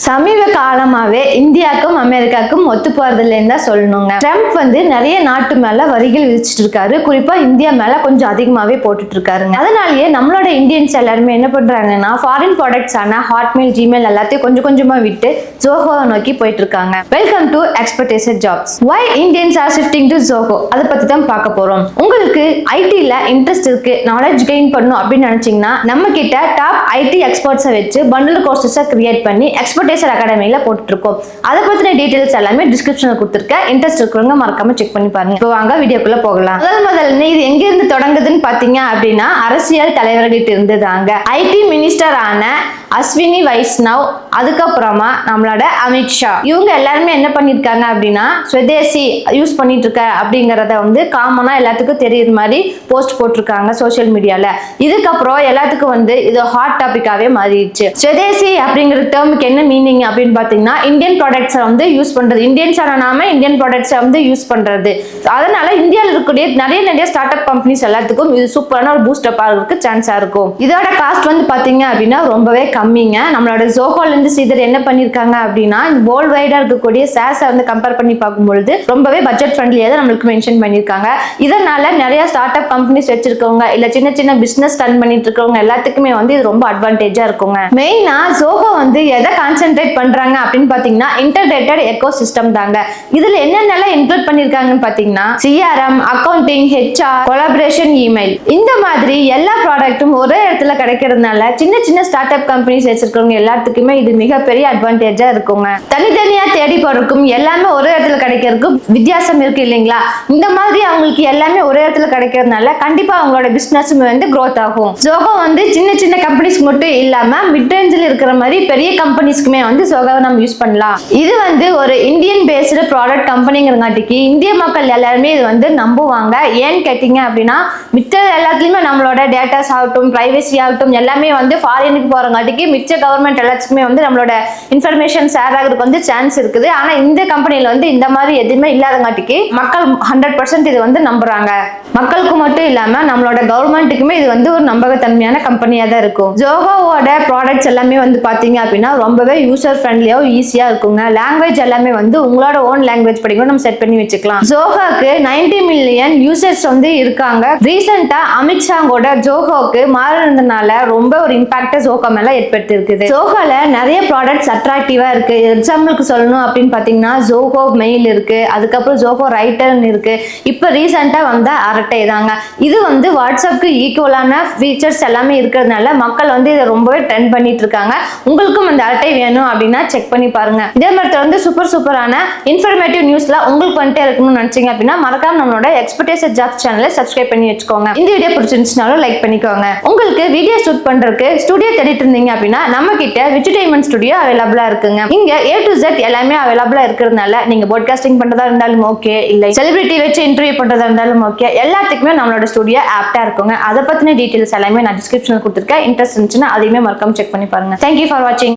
சமீப காலமாவே இந்தியாவுக்கும் அமெரிக்காவுக்கும் ஒத்து போறதில்லைன்னு தான் சொல்லணுங்க. ட்ரம்ப் வந்து நிறைய நாட்டு மேல வரிகள் விதிச்சிட்டு இருக்காரு. குறிப்பா இந்தியா மேல கொஞ்சம் அதிகமாவே போட்டுட்டு இருக்காருங்க. அதனாலேயே நம்மளோட இந்தியன்ஸ் எல்லாருமே என்ன பண்றாங்கன்னா ஃபாரின் ப்ராடக்ட்ஸ் ஆன ஹாட்மெயில், ஜிமெயில் எல்லாத்தையும் கொஞ்சம் கொஞ்சமா விட்டு ஜோஹோவை நோக்கி போயிட்டு இருக்காங்க. Welcome to Expertizer jobs. Why Indians are shifting to Zoho, அதை பத்தி தான் பார்க்க போறோம். உங்களுக்கு ஐடில இன்ட்ரெஸ்ட் இருக்கு, நாலேஜ் கெயின் பண்ணணும் அப்படின்னு நினைச்சீங்கன்னா நம்ம கிட்ட டாப் ஐடி எக்ஸ்பர்ட்ஸை வச்சு பண்டில் கோர்சஸை கிரியேட் பண்ணி எக்ஸ்பர்டைசர் அகாடமியில போட்டுட்டு இருக்கோம். அதை பத்தின டீடைல்ஸ் எல்லாமே டிஸ்கிரிப்ஷன்ல கொடுத்துருக்கேன். இன்ட்ரெஸ்ட் இருக்கிறவங்க மறக்காம செக் பண்ணி பாருங்க. இப்போ வாங்க வீடியோக்குள்ள போகலாம். முதல்ல இது எங்க இருந்து தொடங்குதுன்னு பாத்தீங்க அப்படின்னா அரசியல் தலைவர்கிட்ட இருந்து தாங்க. ஐடி மினிஸ்டர் ஆன அஸ்வினி வைஷ்ணவ், அதுக்கப்புறமா நம்மளோட அமித்ஷா, இவங்க எல்லாருமே என்ன பண்ணிருக்காங்க அப்படின்னா ஸ்வதேசி யூஸ் பண்ணிட்டு இருக்க அப்படிங்கறத வந்து காமனா எல்லாத்துக்கும் தெரியுற மாதிரி போஸ்ட் போட்டிருக்காங்க சோசியல் மீடியால. இதுக்கப்புறம் எல்லாத்துக்கும் வந்து இது ஹாட் டாபிக்காவே மாறிடுச்சு. ஸ்வதேசி அப்படிங்கிற டேர்முக்கு என்ன மீனிங் அப்படின்னு பாத்தீங்கன்னா இந்தியன் ப்ராடக்ட்ஸை வந்து யூஸ் பண்றது, இந்தியன்ஸான நாம இந்தியன் ப்ராடக்ட்ஸை வந்து யூஸ் பண்றது. அதனால இந்தியாவில் இருக்கக்கூடிய நிறைய ஸ்டார்ட் அப் கம்பெனிஸ் எல்லாத்துக்கும் இது சூப்பரான ஒரு பூஸ்ட் அப் ஆகிறதுக்கு சான்ஸா இருக்கும். இதோட காஸ்ட் வந்து பாத்தீங்க அப்படின்னா ரொம்பவே கம்மிங்க. நம்மளோட ஜோஹோல இருந்து சீதர் என்ன பண்ணிருக்காங்க அப்படின்னா வேர்ல்ட் வைடா இருக்கக்கூடிய ஷேர்ஸை வந்து கம்பேர் பண்ணி பார்க்கும்பொழுது ரொம்பவே பட்ஜெட் ஃப்ரெண்ட்லியா தான் நம்மளுக்கு மென்ஷன் பண்ணிருக்காங்க. இதனால நிறைய ஸ்டார்ட் அப் கம்பெனிஸ் வச்சிருக்கவங்க இல்ல சின்ன சின்ன பிசினஸ் ரன் பண்ணிட்டு இருக்கவங்க எல்லாத்துக்குமே வந்து இது ரொம்ப அட்வான்டேஜா இருக்குங்க. மெயினா ஜோஹோ வந்து எதை கான்சென்ட்ரேட் பண்றாங்க அப்படின்னு பாத்தீங்கன்னா இன்டகிரேட்டட் எக்கோ சிஸ்டம் தாங்க. இதுல என்னென்னலாம் இன்க்ளூட் பண்ணிருக்காங்கன்னு பாத்தீங்கன்னா CRM, accounting, HR, collaboration, email, இந்த மாதிரி எல்லா ப்ராடக்ட்டும் ஒரே இடத்துல கிடைக்கிறதுனால சின்ன சின்ன ஸ்டார்ட் அப் கம்பெனிஸ் வச்சிருக்கவங்க எல்லாத்துக்குமே இது மிகப்பெரிய அட்வான்டேஜா இருக்குங்க. தனித்தனியா தேடி போறதுக்கும் எல்லாமே ஒரே இடத்துல கிடைக்கிறதுக்கும் வித்தியாசம் இருக்கு இல்லைங்களா? இந்த மாதிரி அவங்களுக்கு எல்லாமே ஒரே இடத்துல கிடைக்கிறதுனால கண்டிப்பா அவங்களோட பிசினஸ் வந்து growth ஆகும். ஜோஹோ வந்து சின்ன சின்ன கம்பெனிஸ் மட்டும் இல்லாம மிட் ரேஞ்சில் இருக்கிற மாதிரி பெரிய கம்பெனிஸ்க்குமே வந்து ஜோஹோவை நம்ம யூஸ் பண்ணலாம். இது வந்து ஒரு இந்தியன் பேஸ்டு ப்ராடக்ட் கம்பெனிங்கிறங்காட்டிக்கு இந்திய மக்கள் எல்லாருமே இது வந்து நம்புவாங்க. ஏன்னு கேட்டீங்க அப்படின்னா மிச்ச எல்லாத்துலயுமே நம்மளோட டேட்டாஸ் ஆகட்டும், பிரைவசி ஆகட்டும் எல்லாமே வந்து ஃபாரினுக்கு போறங்காட்டிக்கு மிச்ச கவர்மெண்ட் எல்லாத்துக்குமே வந்து நம்மளோட இன்ஃபர்மேஷன் ஷேர் ஆகிறதுக்கு வந்து சான்ஸ் இருக்குது. ஆனா இந்த கம்பெனில வந்து இந்த மாதிரி எதுவுமே இல்லாதங்காட்டிக்கு மக்கள் 100% இது வந்து நம்புறாங்க. மக்களுக்கு மட்டும் இல்லாம நம்மளோட கவர்மெண்ட்டுக்குமே இது வந்து ஒரு நம்பகத்தன்மையான கம்பெனியா தான் இருக்கும். ஜோஹோவோட ப்ராடக்ட்ஸ் எல்லாமே வந்து பாத்தீங்க அப்படின்னா ரொம்பவே யூசர் ஃப்ரெண்ட்லியாவும் ஈஸியா இருக்குங்க. லாங்குவேஜ் எல்லாமே வந்து உங்களோட ஓன் லாங்குவேஜ் படிக்கும் நம்ம செட் பண்ணி வச்சுக்கலாம். ஜோஹோக்கு 90 மில்லியன் யூசர்ஸ் வந்து இருக்காங்க. ரீசெண்டா அமித்ஷாவோட ஜோஹோக்கு மாறினதுனால ரொம்ப ஒரு இம்பாக்ட் ஜோஹோ மேல ஏற்படுத்தி இருக்குது. ஜோஹோல நிறைய ப்ராடக்ட்ஸ் அட்ராக்டிவா இருக்கு. எக்ஸாம்பிளுக்கு சொல்லணும் அப்படின்னு பாத்தீங்கன்னா ஜோஹோ மெயில் இருக்கு, அதுக்கப்புறம் ஜோஹோ ரைட்டர்னு இருக்கு. இப்ப ரீசெண்டா வந்த அரட்டை தாங்க. இது வந்து வாட்ஸ்அப்க்கு ஈக்குவலான ஃபீச்சர்ஸ் எல்லாமே இருக்கிறதுனால மக்கள் வந்து இதை ரொம்பவே ட்ரெண்ட் பண்ணிட்டு இருக்காங்க. உங்களுக்கும் அந்த அரட்டை வேணும் அப்படின்னா செக் பண்ணி பாருங்க. இதே மாதிரி வந்து சூப்பரான இன்ஃபர்மேட்டிவ் நியூஸ்ல உங்களுக்கு வந்துட்டே இருக்கணும்னு நினைச்சீங்க அப்படின்னா மறக்காம நம்மளோட எக்ஸ்பர்டைசர் ஜாப்ஸ் சேனலை சப்ஸ்கிரைப் பண்ணி வச்சுக்கோங்க. இந்த வீடியோ பிடிச்சிருந்துச்சுனாலும் லைக் பண்ணிக்கோங்க. உங்களுக்கு வீடியோ ஷூட் பண்றதுக்கு ஸ்டுடியோ தேடிட்டு இருந்தீங்க அப்படின்னா நம்ம கிட்ட விஜிடைமன் ஸ்டுடியோ அவைலபிளா இருக்குங்க. இங்க A to Z எல்லாமே அவைலபிளா இருக்கிறதுனால நீங்க பாட்காஸ்டிங் பண்றதா இருந்தாலும் ஓகே, இல்ல செலிபிரிட்டி வச்சு இன்டர்வியூ பண்றதா இருந்தாலும் ஓகே, எல்லாத்துக்குமே நம்மளோட ஸ்டுடியோ ஆப்டா இருக்குங்க. அதை பத்தின டீடைல்ஸ் எல்லாமே நான் டிஸ்கிரிப்ஷன்ல கொடுத்துருக்கேன். இன்ட்ரெஸ்ட் இருந்துச்சுன்னா அதையுமே மறக்காம செக் பண்ணி பாருங்க. தேங்க்யூ ஃபார் வாட்சிங்.